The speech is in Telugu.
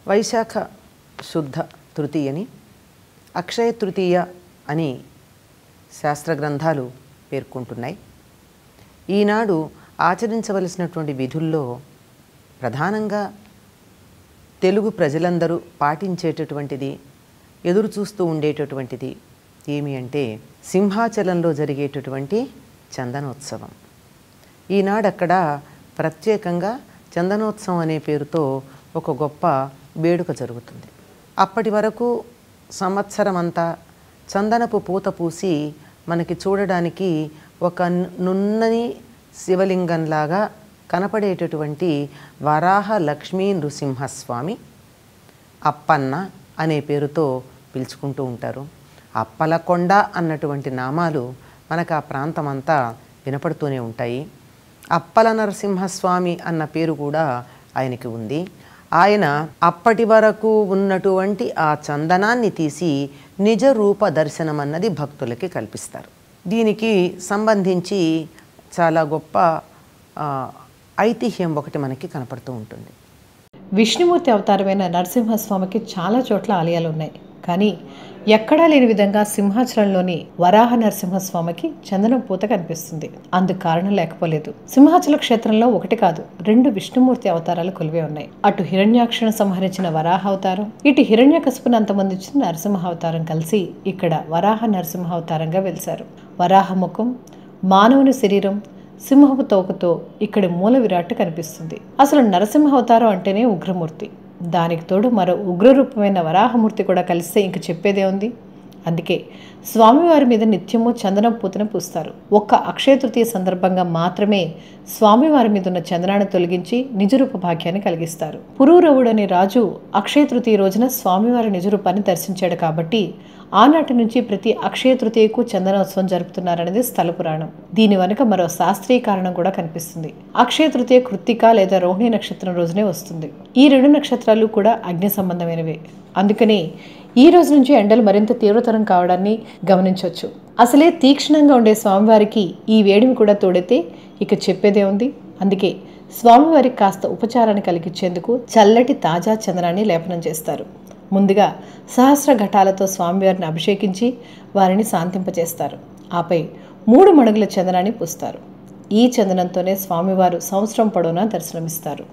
వైశాఖ శుద్ధ తృతీయని అక్షయ తృతీయ అని శాస్త్ర గ్రంథాలు పేర్కొంటున్నాయి. ఈనాడు ఆచరించవలసినటువంటి విధుల్లో ప్రధానంగా తెలుగు ప్రజలందరూ పాటించేటటువంటిది, ఎదురు చూస్తూ ఉండేటటువంటిది ఏమి అంటే సింహాచలంలో జరిగేటటువంటి చందనోత్సవం. ఈనాడక్కడ ప్రత్యేకంగా చందనోత్సవం అనే పేరుతో ఒక గొప్ప వేడుక జరుగుతుంది. అప్పటి వరకు సంవత్సరం అంతా చందనపు పూత పూసి మనకి చూడడానికి ఒక నున్నని శివలింగంలాగా కనపడేటటువంటి వరాహ లక్ష్మీ నృసింహస్వామి అప్పన్న అనే పేరుతో పిలుచుకుంటూ ఉంటారు. అప్పలకొండ అన్నటువంటి నామాలు మనకు ఆ ప్రాంతం అంతా వినపడుతూనే ఉంటాయి. అప్పల నరసింహస్వామి అన్న పేరు కూడా ఆయనకి ఉంది. ఆయన అప్పటి వరకు ఉన్నటువంటి ఆ చందనాన్ని తీసి నిజ రూప దర్శనం అన్నది భక్తులకి కల్పిస్తారు. దీనికి సంబంధించి చాలా గొప్ప ఐతిహ్యం ఒకటి మనకి కనపడుతూ ఉంటుంది. విష్ణుమూర్తి అవతారమైన నరసింహస్వామికి చాలా చోట్ల ఆలయాలు ఉన్నాయి. కానీ ఎక్కడా లేని విధంగా సింహాచలంలోని వరాహ నరసింహస్వామికి చందనం పూత కనిపిస్తుంది. అందుకు కారణం లేకపోలేదు. సింహాచల క్షేత్రంలో ఒకటి కాదు, 2 విష్ణుమూర్తి అవతారాలు కొలివే ఉన్నాయి. అటు హిరణ్యాక్షను సంహరించిన వరాహ అవతారం, ఇటు హిరణ్యకశిపుని అంతమొందించిన నరసింహ అవతారం కలిసి ఇక్కడ వరాహ నరసింహ అవతారంగా వెలిశారు. వరాహ ముఖం, మానవుని శరీరం, సింహపు తోకతో ఇక్కడ మూల విరాట్ కనిపిస్తుంది. అసలు నరసింహ అవతారం అంటేనే ఉగ్రమూర్తి. దానికి తోడు మరో ఉగ్రరూపమైన వరాహమూర్తి కూడా కలిస్తే ఇంక చెప్పేదే ఉంది. అందుకే స్వామివారి మీద నిత్యము చందనం పూతను పూస్తారు. ఒక్క అక్షయ తృతీయ సందర్భంగా మాత్రమే స్వామివారి మీద ఉన్న చందనాన్ని తొలగించి నిజరూప భాగ్యాన్ని కలిగిస్తారు. పురూరవుడు అనే రాజు అక్షయ తృతీయ రోజున స్వామివారి నిజరూపాన్ని దర్శించాడు కాబట్టి ఆనాటి నుంచి ప్రతి అక్షయ తృతీయకు చందనోత్సవం జరుపుతున్నారనేది స్థల పురాణం. దీని వెనుక మరో శాస్త్రీయ కారణం కూడా కనిపిస్తుంది. అక్షయ తృతీయ కృత్తిక లేదా రోహిణి నక్షత్రం రోజునే వస్తుంది. ఈ 2 నక్షత్రాలు కూడా అగ్ని సంబంధమైనవే. అందుకని ఈ రోజు నుంచి ఎండలు మరింత తీవ్రతరం కావడాన్ని గమనించవచ్చు. అసలే తీక్షణంగా ఉండే స్వామివారికి ఈ వేడిమి కూడా తోడైతే ఇక చెప్పేదే ఉంది. అందుకే స్వామివారికి కాస్త ఉపచారాన్ని కలిగించేందుకు చల్లటి తాజా చందనాన్ని లేపనం చేస్తారు. ముందుగా సహస్ర ఘటాలతో స్వామివారిని అభిషేకించి వారిని శాంతింపచేస్తారు. ఆపై 3 మణుగుల చందనాన్ని పూస్తారు. ఈ చందనంతోనే స్వామివారు సంవత్సరం పొడవునా దర్శనమిస్తారు.